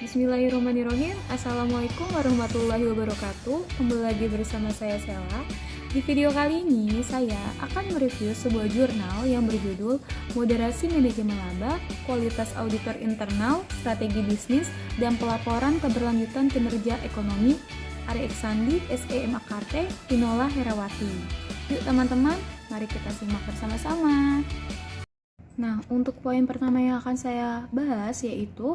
Bismillahirrahmanirrahim. Assalamualaikum warahmatullahi wabarakatuh. Kembali lagi bersama saya Sela. Di video kali ini saya akan mereview sebuah jurnal yang berjudul Moderasi Manajemen Laba, Kualitas Auditor Internal, Strategi Bisnis, dan Pelaporan Keberlanjutan Kinerja Ekonomi Ari Iksandi, SEM Akarte, Tinola Herawati. Yuk teman-teman, mari kita simak bersama-sama. Nah, untuk poin pertama yang akan saya bahas yaitu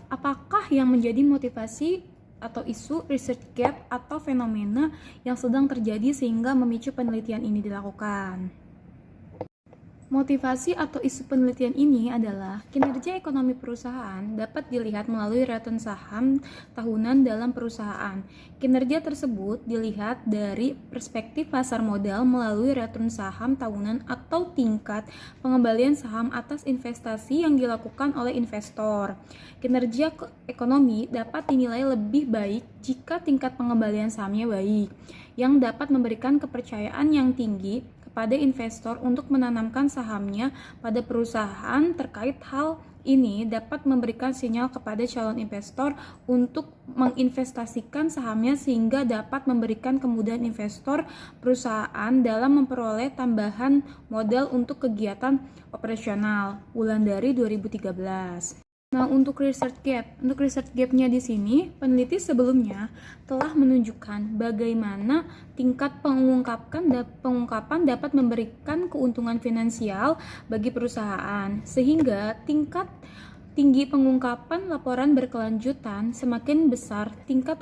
apakah yang menjadi motivasi atau isu research gap atau fenomena yang sedang terjadi sehingga memicu penelitian ini dilakukan. Motivasi atau isu penelitian ini adalah kinerja ekonomi perusahaan dapat dilihat melalui return saham tahunan dalam perusahaan. Kinerja tersebut dilihat dari perspektif pasar modal melalui return saham tahunan atau tingkat pengembalian saham atas investasi yang dilakukan oleh investor. Kinerja ekonomi dapat dinilai lebih baik jika tingkat pengembalian sahamnya baik, yang dapat memberikan kepercayaan yang tinggi pada investor untuk menanamkan sahamnya pada perusahaan. Terkait hal ini dapat memberikan sinyal kepada calon investor untuk menginvestasikan sahamnya sehingga dapat memberikan kemudahan investor perusahaan dalam memperoleh tambahan modal untuk kegiatan operasional. Wulandari 2013. Nah, untuk research gap-nya di sini, peneliti sebelumnya telah menunjukkan bagaimana tingkat pengungkapan dapat memberikan keuntungan finansial bagi perusahaan, sehingga tinggi pengungkapan laporan berkelanjutan semakin besar, tingkat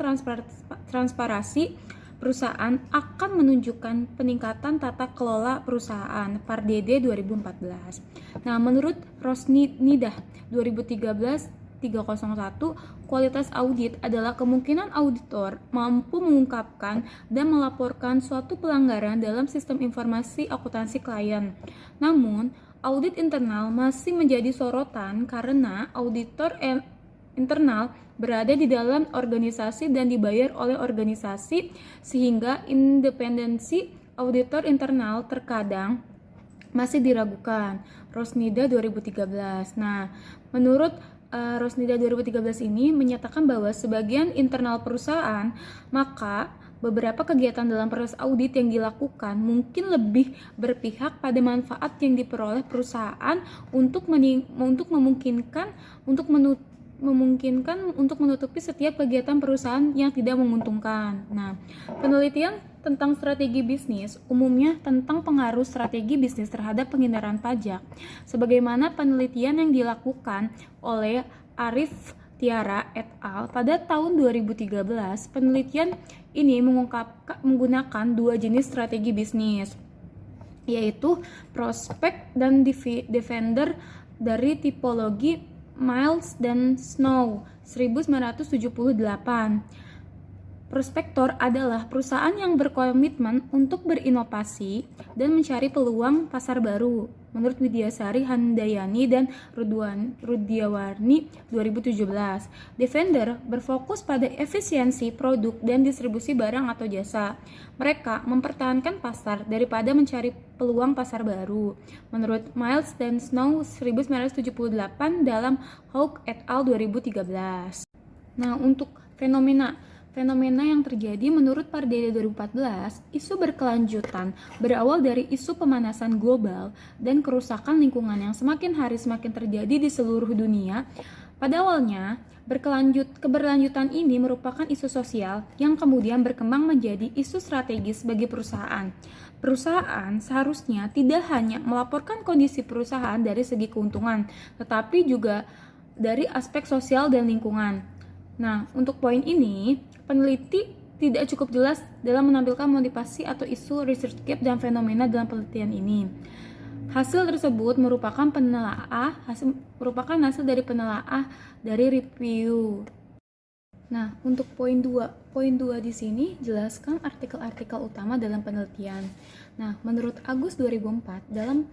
transparansi perusahaan akan menunjukkan peningkatan tata kelola perusahaan. Pardede 2014. Nah, menurut Rosnidah 2013-301, kualitas audit adalah kemungkinan auditor mampu mengungkapkan dan melaporkan suatu pelanggaran dalam sistem informasi akuntansi klien. Namun, audit internal masih menjadi sorotan karena auditor internal berada di dalam organisasi dan dibayar oleh organisasi, sehingga independensi auditor internal terkadang masih diragukan. Rosnida 2013. Nah, menurut Rosnida 2013 ini menyatakan bahwa sebagian internal perusahaan, maka beberapa kegiatan dalam proses audit yang dilakukan mungkin lebih berpihak pada manfaat yang diperoleh perusahaan untuk memungkinkan untuk menutupi setiap kegiatan perusahaan yang tidak menguntungkan. Nah, penelitian tentang strategi bisnis umumnya tentang pengaruh strategi bisnis terhadap penghindaran pajak. Sebagaimana penelitian yang dilakukan oleh Arif Tiara et al. Pada tahun 2013, penelitian ini menggunakan dua jenis strategi bisnis, yaitu prospek dan defender dari tipologi Miles dan Snow 1978. Prospektor adalah perusahaan yang berkomitmen untuk berinovasi dan mencari peluang pasar baru. Menurut Widyasari Handayani dan Rudiawarni 2017. Defender berfokus pada efisiensi produk dan distribusi barang atau jasa. Mereka mempertahankan pasar daripada mencari peluang pasar baru. Menurut Miles dan Snow 1978 dalam Hawk et al. 2013. Nah, untuk fenomena yang terjadi menurut Pardede 2014, isu berkelanjutan berawal dari isu pemanasan global dan kerusakan lingkungan yang semakin hari semakin terjadi di seluruh dunia. Pada awalnya, keberlanjutan ini merupakan isu sosial yang kemudian berkembang menjadi isu strategis bagi perusahaan. Perusahaan seharusnya tidak hanya melaporkan kondisi perusahaan dari segi keuntungan, tetapi juga dari aspek sosial dan lingkungan. Nah, untuk poin ini, peneliti tidak cukup jelas dalam menampilkan motivasi atau isu research gap dan fenomena dalam penelitian ini. Hasil tersebut merupakan hasil dari penelaah dari review. Nah, untuk poin 2 di sini jelaskan artikel-artikel utama dalam penelitian. Nah, menurut Agus 2004 dalam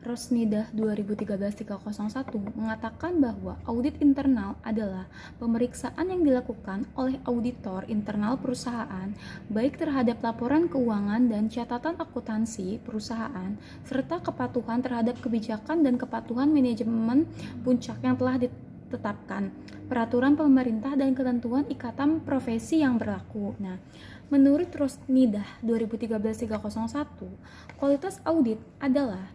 Rosnidah 2013-301 mengatakan bahwa audit internal adalah pemeriksaan yang dilakukan oleh auditor internal perusahaan baik terhadap laporan keuangan dan catatan akuntansi perusahaan serta kepatuhan terhadap kebijakan dan kepatuhan manajemen puncak yang telah ditetapkan, peraturan pemerintah dan ketentuan ikatan profesi yang berlaku. Nah, menurut Rosnidah 2013-301, kualitas audit adalah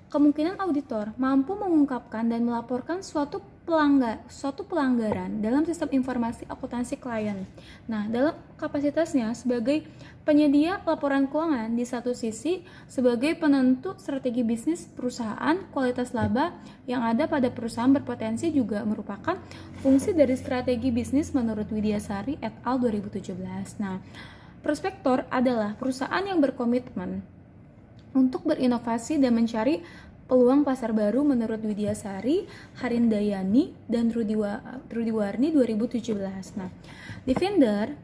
kemungkinan auditor mampu mengungkapkan dan melaporkan suatu pelanggaran dalam sistem informasi akuntansi klien. Nah, dalam kapasitasnya sebagai penyedia laporan keuangan di satu sisi sebagai penentu strategi bisnis perusahaan, kualitas laba yang ada pada perusahaan berpotensi juga merupakan fungsi dari strategi bisnis menurut Widyasari et al. 2017. Nah, prospektor adalah perusahaan yang berkomitmen untuk berinovasi dan mencari peluang pasar baru menurut Widyasari, Harindayani, dan Rudiwarni 2017. Nah, Defender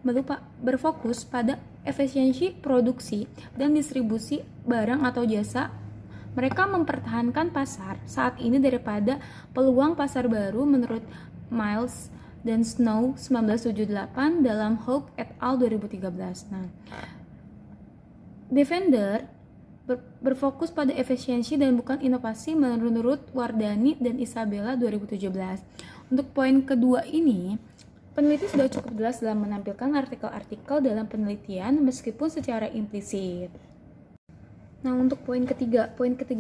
berfokus pada efisiensi produksi dan distribusi barang atau jasa. Mereka mempertahankan pasar saat ini daripada peluang pasar baru menurut Miles dan Snow 1978 dalam Hope et al. 2013. Nah, Defender berfokus pada efisiensi dan bukan inovasi menurut Wardani dan Isabella 2017. Untuk poin kedua ini, peneliti sudah cukup jelas dalam menampilkan artikel-artikel dalam penelitian meskipun secara implisit. Nah, untuk poin ketiga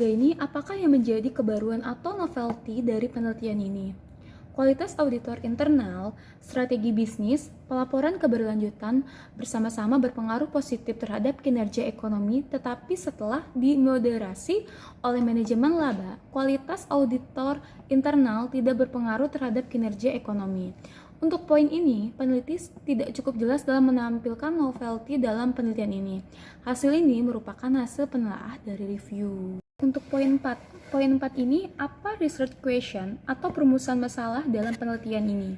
ini, apakah yang menjadi kebaruan atau novelty dari penelitian ini? Kualitas auditor internal, strategi bisnis, pelaporan keberlanjutan bersama-sama berpengaruh positif terhadap kinerja ekonomi, tetapi setelah dimoderasi oleh manajemen laba, kualitas auditor internal tidak berpengaruh terhadap kinerja ekonomi. Untuk poin ini, peneliti tidak cukup jelas dalam menampilkan novelty dalam penelitian ini. Hasil ini merupakan hasil penelaah dari review. Untuk poin 4 ini, apa research question atau perumusan masalah dalam penelitian ini?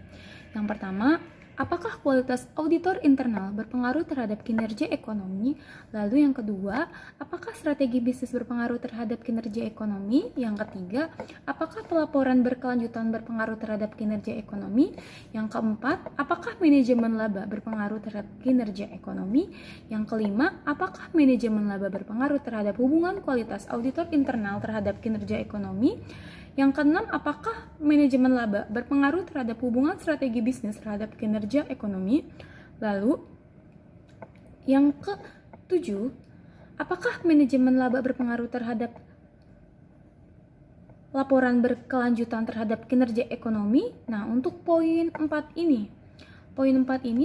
Yang pertama, apakah kualitas auditor internal berpengaruh terhadap kinerja ekonomi? Lalu yang kedua, apakah strategi bisnis berpengaruh terhadap kinerja ekonomi? Yang ketiga, apakah pelaporan berkelanjutan berpengaruh terhadap kinerja ekonomi? Yang keempat, apakah manajemen laba berpengaruh terhadap kinerja ekonomi? Yang kelima, apakah manajemen laba berpengaruh terhadap hubungan kualitas auditor internal terhadap kinerja ekonomi? Yang keenam, apakah manajemen laba berpengaruh terhadap hubungan strategi bisnis terhadap kinerja ekonomi? Lalu, yang ketujuh, apakah manajemen laba berpengaruh terhadap laporan berkelanjutan terhadap kinerja ekonomi? Nah, untuk poin 4 ini,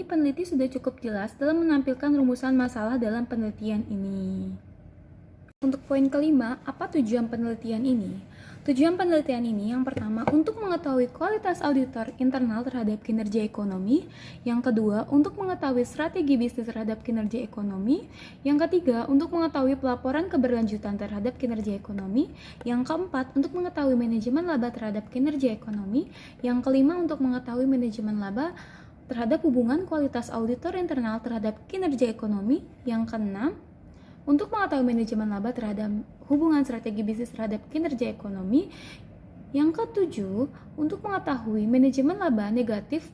peneliti sudah cukup jelas dalam menampilkan rumusan masalah dalam penelitian ini. Untuk poin kelima, apa tujuan penelitian ini? Tujuan penelitian ini yang pertama untuk mengetahui kualitas auditor internal terhadap kinerja ekonomi, yang kedua untuk mengetahui strategi bisnis terhadap kinerja ekonomi, yang ketiga untuk mengetahui pelaporan keberlanjutan terhadap kinerja ekonomi, yang keempat untuk mengetahui manajemen laba terhadap kinerja ekonomi, yang kelima untuk mengetahui manajemen laba terhadap hubungan kualitas auditor internal terhadap kinerja ekonomi, yang keenam untuk mengetahui manajemen laba terhadap hubungan strategi bisnis terhadap kinerja ekonomi. Yang ketujuh, untuk mengetahui manajemen laba negatif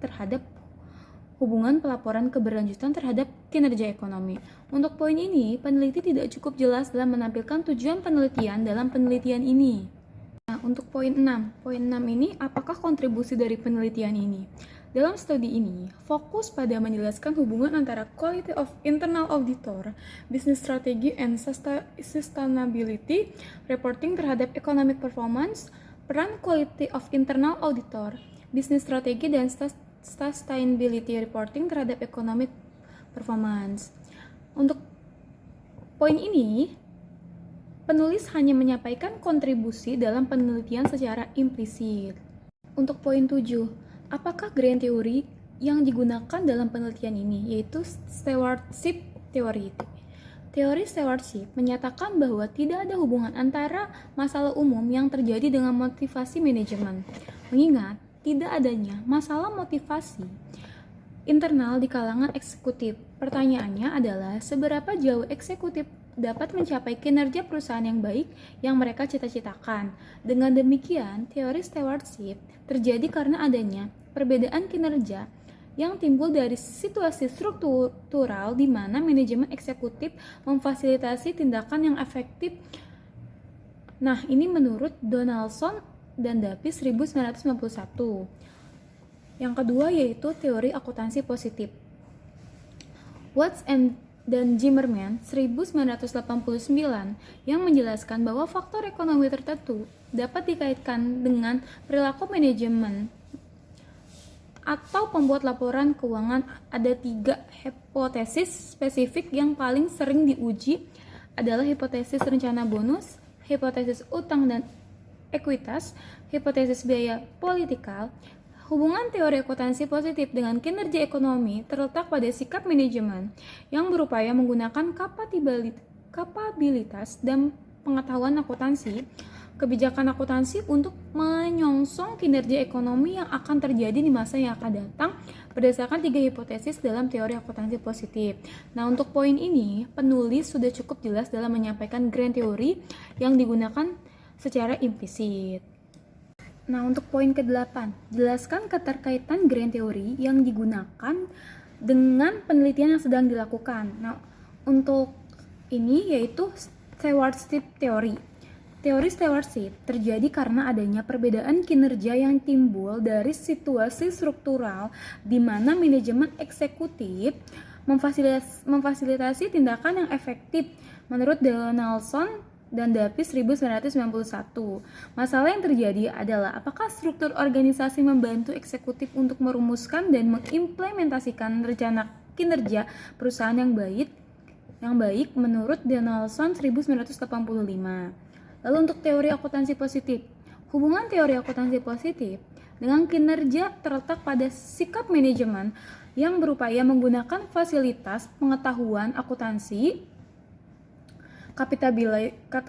terhadap hubungan pelaporan keberlanjutan terhadap kinerja ekonomi. Untuk poin ini, peneliti tidak cukup jelas dalam menampilkan tujuan penelitian dalam penelitian ini. Nah, untuk poin 6 ini, apakah kontribusi dari penelitian ini? Dalam studi ini, fokus pada menjelaskan hubungan antara quality of internal auditor, business strategy, and sustainability reporting terhadap economic performance, peran quality of internal auditor, business strategy, dan sustainability reporting terhadap economic performance. Untuk poin ini, penulis hanya menyampaikan kontribusi dalam penelitian secara implisit. Untuk poin 7, apakah grand theory yang digunakan dalam penelitian ini, yaitu stewardship theory. Teori stewardship menyatakan bahwa tidak ada hubungan antara masalah umum yang terjadi dengan motivasi manajemen. Mengingat tidak adanya masalah motivasi internal di kalangan eksekutif. Pertanyaannya adalah seberapa jauh eksekutif dapat mencapai kinerja perusahaan yang baik yang mereka cita-citakan. Dengan demikian, teori stewardship terjadi karena adanya perbedaan kinerja yang timbul dari situasi struktural di mana manajemen eksekutif memfasilitasi tindakan yang efektif. Nah, ini menurut Donaldson dan Dapis 1991. Yang kedua yaitu teori akuntansi positif. Watts dan Zimmerman 1989 yang menjelaskan bahwa faktor ekonomi tertentu dapat dikaitkan dengan perilaku manajemen atau pembuat laporan keuangan. Ada 3 hipotesis spesifik yang paling sering diuji adalah hipotesis rencana bonus, hipotesis utang dan ekuitas, hipotesis biaya politikal. Hubungan teori akuntansi positif dengan kinerja ekonomi terletak pada sikap manajemen yang berupaya menggunakan kapabilitas dan pengetahuan akuntansi, kebijakan akuntansi untuk menyongsong kinerja ekonomi yang akan terjadi di masa yang akan datang berdasarkan 3 hipotesis dalam teori akuntansi positif. Nah, untuk poin ini, penulis sudah cukup jelas dalam menyampaikan grand teori yang digunakan secara implisit. Nah, untuk poin ke-8, jelaskan keterkaitan grand teori yang digunakan dengan penelitian yang sedang dilakukan. Nah, untuk ini yaitu stewardship theory. Teori stewardship terjadi karena adanya perbedaan kinerja yang timbul dari situasi struktural di mana manajemen eksekutif memfasilitasi tindakan yang efektif menurut Donaldson dan Dapis 1991. Masalah yang terjadi adalah apakah struktur organisasi membantu eksekutif untuk merumuskan dan mengimplementasikan rencana kinerja perusahaan yang baik menurut Donaldson 1985. Lalu untuk teori akuntansi positif, hubungan teori akuntansi positif dengan kinerja terletak pada sikap manajemen yang berupaya menggunakan fasilitas pengetahuan akuntansi,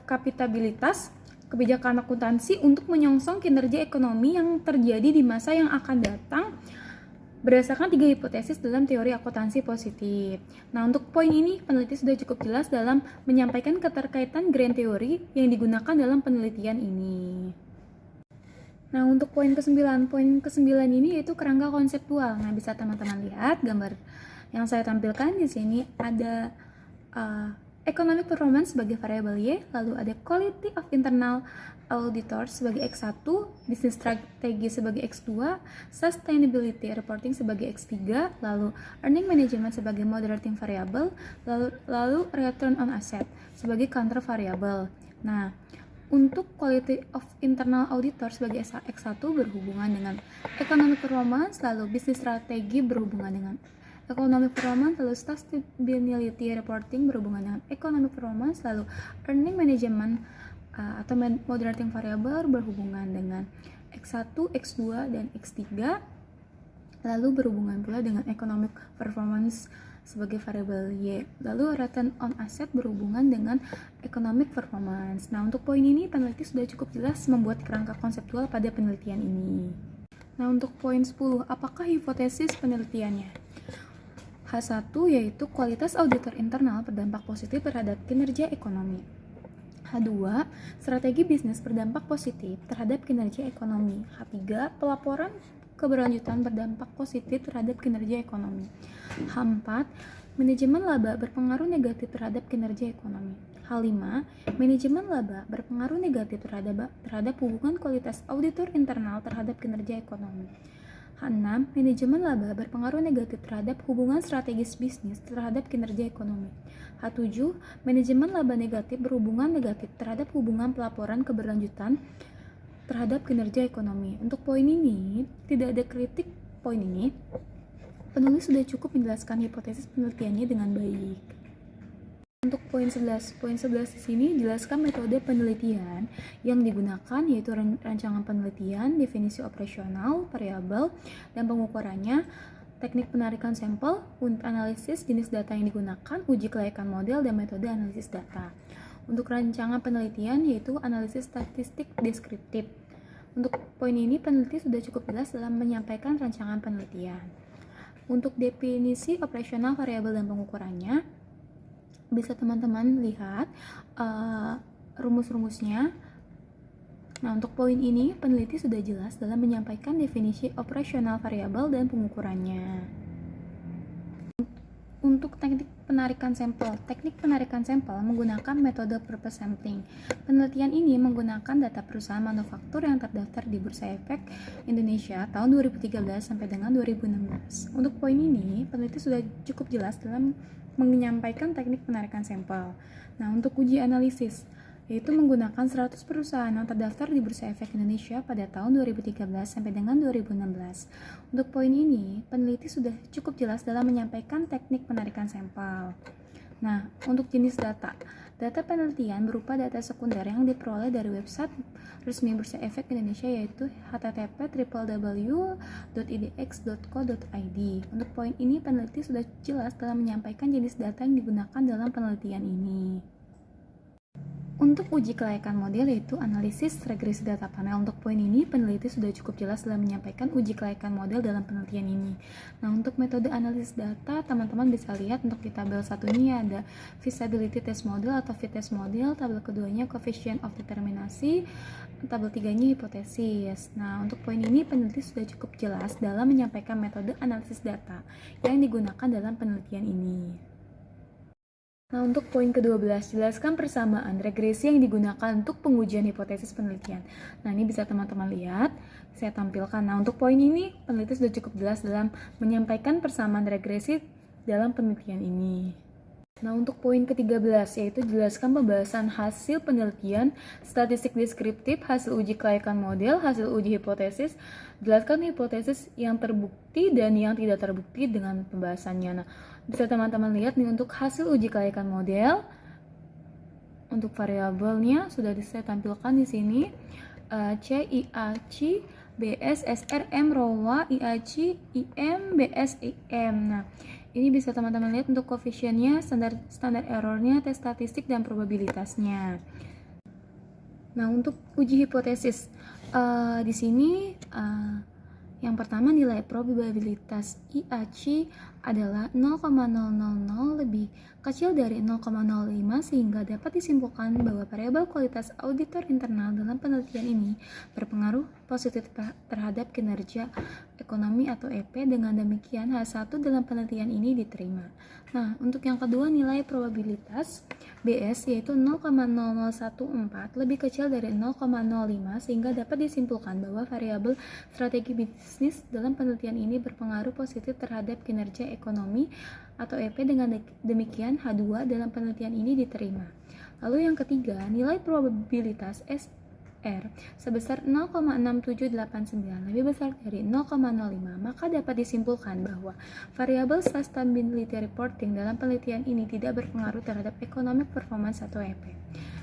kapitabilitas, kebijakan akuntansi untuk menyongsong kinerja ekonomi yang terjadi di masa yang akan datang berdasarkan 3 hipotesis dalam teori akuntansi positif. Nah, untuk poin ini peneliti sudah cukup jelas dalam menyampaikan keterkaitan grand teori yang digunakan dalam penelitian ini. Nah, untuk poin ke-9 ini yaitu kerangka konseptual. Nah, bisa teman-teman lihat gambar yang saya tampilkan di sini ada economic performance sebagai variabel Y, lalu ada quality of internal auditors sebagai X1, business strategy sebagai X2, sustainability reporting sebagai X3, lalu earning management sebagai moderating variable, lalu return on asset sebagai counter variable. Nah, untuk quality of internal auditor sebagai X1 berhubungan dengan economic performance, lalu business strategy berhubungan dengan economic performance, lalu sustainability reporting berhubungan dengan economic performance, lalu earning management atau moderating variable berhubungan dengan X1, X2, dan X3, lalu berhubungan pula dengan economic performance sebagai variabel Y, lalu return on asset berhubungan dengan economic performance. Nah, untuk poin ini peneliti sudah cukup jelas membuat kerangka konseptual pada penelitian ini. Nah, untuk poin 10, apakah hipotesis penelitiannya? H1 yaitu kualitas auditor internal berdampak positif terhadap kinerja ekonomi. H2, strategi bisnis berdampak positif terhadap kinerja ekonomi. H3, pelaporan keberlanjutan berdampak positif terhadap kinerja ekonomi. H4, manajemen laba berpengaruh negatif terhadap kinerja ekonomi. H5, manajemen laba berpengaruh negatif terhadap hubungan kualitas auditor internal terhadap kinerja ekonomi. H6, manajemen laba berpengaruh negatif terhadap hubungan strategis bisnis terhadap kinerja ekonomi. H7, manajemen laba negatif berhubungan negatif terhadap hubungan pelaporan keberlanjutan terhadap kinerja ekonomi. Untuk poin ini, tidak ada kritik poin ini. Penulis sudah cukup menjelaskan hipotesis penelitiannya dengan baik. Untuk poin 11 di sini jelaskan metode penelitian yang digunakan yaitu rancangan penelitian, definisi operasional, variabel, dan pengukurannya, teknik penarikan sampel, analisis jenis data yang digunakan, uji kelayakan model, dan metode analisis data. Untuk rancangan penelitian yaitu analisis statistik deskriptif. Untuk poin ini peneliti sudah cukup jelas dalam menyampaikan rancangan penelitian. Untuk definisi operasional, variabel, dan pengukurannya bisa teman-teman lihat rumus-rumusnya. Nah, untuk poin ini peneliti sudah jelas dalam menyampaikan definisi operasional variabel dan pengukurannya. Untuk teknik penarikan sampel. Teknik penarikan sampel menggunakan metode purpose sampling. Penelitian ini menggunakan data perusahaan manufaktur yang terdaftar di Bursa Efek Indonesia tahun 2013 sampai dengan 2016. Untuk poin ini, peneliti sudah cukup jelas dalam menyampaikan teknik penarikan sampel. Nah, untuk uji analisis, yaitu menggunakan 100 perusahaan yang terdaftar di Bursa Efek Indonesia pada tahun 2013 sampai dengan 2016. Untuk poin ini, peneliti sudah cukup jelas dalam menyampaikan teknik penarikan sampel. Nah, untuk jenis data. Data penelitian berupa data sekunder yang diperoleh dari website resmi Bursa Efek Indonesia yaitu http://www.idx.co.id. Untuk poin ini, peneliti sudah jelas dalam menyampaikan jenis data yang digunakan dalam penelitian ini. Untuk uji kelayakan model yaitu analisis regresi data panel. Untuk poin ini, peneliti sudah cukup jelas dalam menyampaikan uji kelayakan model dalam penelitian ini. Nah, untuk metode analisis data, teman-teman bisa lihat untuk di tabel 1 ini ada feasibility test model atau fit test model, tabel keduanya coefficient of determinasi, tabel 3-nya hipotesis. Nah, untuk poin ini, peneliti sudah cukup jelas dalam menyampaikan metode analisis data yang digunakan dalam penelitian ini. Nah, untuk poin ke-12, jelaskan persamaan regresi yang digunakan untuk pengujian hipotesis penelitian. Nah, ini bisa teman-teman lihat, saya tampilkan. Nah, untuk poin ini, peneliti sudah cukup jelas dalam menyampaikan persamaan regresi dalam penelitian ini. Nah, untuk poin ke-13, yaitu jelaskan pembahasan hasil penelitian, statistik deskriptif, hasil uji kelayakan model, hasil uji hipotesis, jelaskan hipotesis yang terbukti dan yang tidak terbukti dengan pembahasannya. Nah, bisa teman-teman lihat nih untuk hasil uji kelayakan model, untuk variabelnya sudah saya tampilkan di sini, C, IAC, BS, SRM, ROWA, IAC, IM, BS, IM. Nah, ini bisa teman-teman lihat untuk koefisiennya, standar errornya, tes statistik, dan probabilitasnya. Nah, untuk uji hipotesis, di sini yang pertama nilai probabilitas IAC adalah 0,000 lebih kecil dari 0,05 sehingga dapat disimpulkan bahwa variabel kualitas auditor internal dalam penelitian ini berpengaruh positif terhadap kinerja ekonomi atau EP. Dengan demikian H1 dalam penelitian ini diterima. Nah, untuk yang kedua nilai probabilitas BS yaitu 0,0014 lebih kecil dari 0,05 sehingga dapat disimpulkan bahwa variabel strategi bisnis dalam penelitian ini berpengaruh positif terhadap kinerja ekonomi atau EP. Dengan demikian H2 dalam penelitian ini diterima. Lalu yang ketiga, nilai probabilitas SR sebesar 0,6789 lebih besar dari 0,05, maka dapat disimpulkan bahwa variabel sustainability reporting dalam penelitian ini tidak berpengaruh terhadap economic performance atau EP.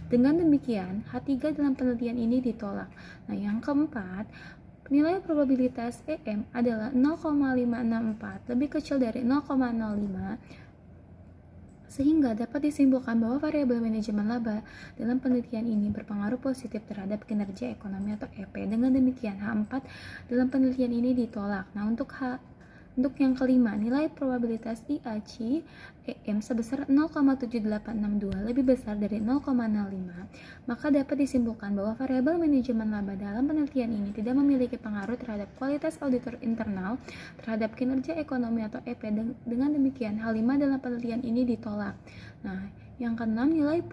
Dengan demikian, H3 dalam penelitian ini ditolak. Nah, yang keempat, nilai probabilitas EM adalah 0,564 lebih kecil dari 0,05 sehingga dapat disimpulkan bahwa variabel manajemen laba dalam penelitian ini berpengaruh positif terhadap kinerja ekonomi atau EP. Dengan demikian H4 dalam penelitian ini ditolak. Nah, untuk yang kelima, nilai probabilitas IAC EM sebesar 0,7862 lebih besar dari 0,05, maka dapat disimpulkan bahwa variabel manajemen laba dalam penelitian ini tidak memiliki pengaruh terhadap kualitas auditor internal terhadap kinerja ekonomi atau EP. Dengan demikian, H5 dalam penelitian ini ditolak. Nah, yang keenam, nilai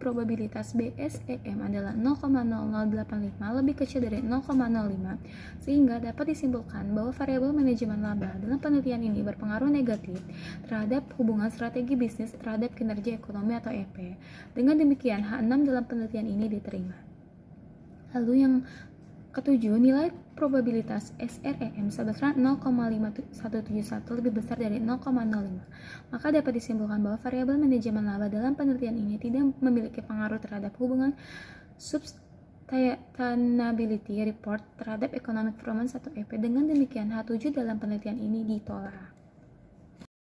probabilitas BSEM adalah 0,0085 lebih kecil dari 0,05 sehingga dapat disimpulkan bahwa variabel manajemen laba dalam penelitian ini berpengaruh negatif terhadap hubungan strategi bisnis terhadap kinerja ekonomi atau EP. Dengan demikian H6 dalam penelitian ini diterima. Lalu yang ketujuh, nilai probabilitas SREM sebesar 0,5171 lebih besar dari 0,05, maka dapat disimpulkan bahwa variabel manajemen laba dalam penelitian ini tidak memiliki pengaruh terhadap hubungan sustainability report terhadap economic performance atau EP. Dengan demikian H7 dalam penelitian ini ditolak.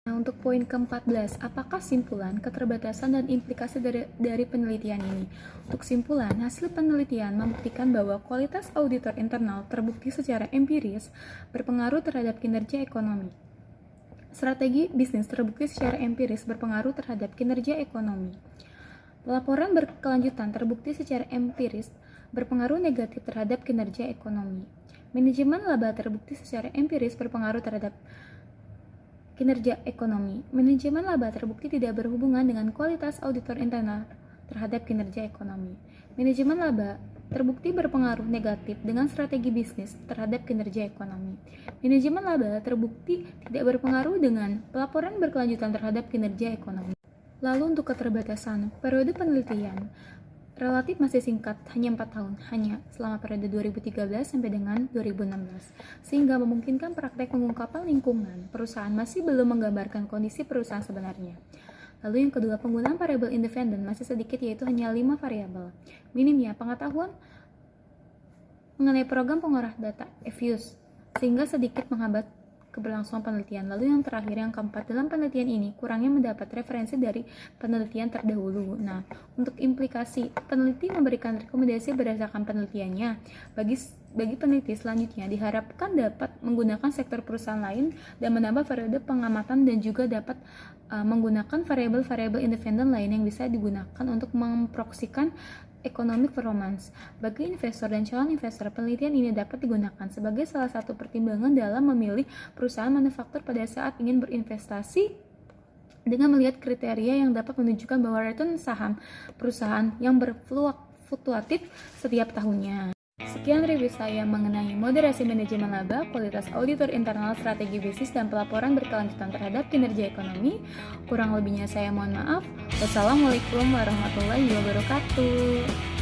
Nah, untuk poin ke-14, apakah simpulan, keterbatasan, dan implikasi dari penelitian ini? Untuk simpulan, hasil penelitian membuktikan bahwa kualitas auditor internal terbukti secara empiris berpengaruh terhadap kinerja ekonomi. Strategi bisnis terbukti secara empiris berpengaruh terhadap kinerja ekonomi. Laporan berkelanjutan terbukti secara empiris berpengaruh negatif terhadap kinerja ekonomi. Manajemen laba terbukti secara empiris berpengaruh terhadap Kinerja ekonomi. Manajemen laba terbukti tidak berhubungan dengan kualitas auditor internal terhadap kinerja ekonomi. Manajemen laba terbukti berpengaruh negatif dengan strategi bisnis terhadap kinerja ekonomi. Manajemen laba terbukti tidak berpengaruh dengan pelaporan berkelanjutan terhadap kinerja ekonomi. Lalu untuk keterbatasan, periode penelitian relatif masih singkat, hanya 4 tahun, hanya selama periode 2013 sampai dengan 2016, sehingga memungkinkan praktek pengungkapan lingkungan perusahaan masih belum menggambarkan kondisi perusahaan sebenarnya. Lalu yang kedua, penggunaan variabel independen masih sedikit, yaitu hanya 5 variabel. Minimnya pengetahuan mengenai program pengolah data, EFUS, sehingga sedikit menghambat keberlangsungan penelitian. Lalu yang terakhir, yang keempat, dalam penelitian ini kurangnya mendapat referensi dari penelitian terdahulu. Nah, untuk implikasi, peneliti memberikan rekomendasi berdasarkan penelitiannya. Bagi peneliti selanjutnya diharapkan dapat menggunakan sektor perusahaan lain dan menambah periode pengamatan, dan juga dapat menggunakan variabel-variabel independen lain yang bisa digunakan untuk memproksikan economic performance. Bagi investor dan calon investor, penelitian ini dapat digunakan sebagai salah satu pertimbangan dalam memilih perusahaan manufaktur pada saat ingin berinvestasi, dengan melihat kriteria yang dapat menunjukkan bahwa return saham perusahaan yang berfluktuatif setiap tahunnya. Sekian review saya mengenai moderasi manajemen laba, kualitas auditor internal, strategi bisnis, dan pelaporan berkelanjutan terhadap kinerja ekonomi. Kurang lebihnya saya mohon maaf. Wassalamualaikum warahmatullahi wabarakatuh.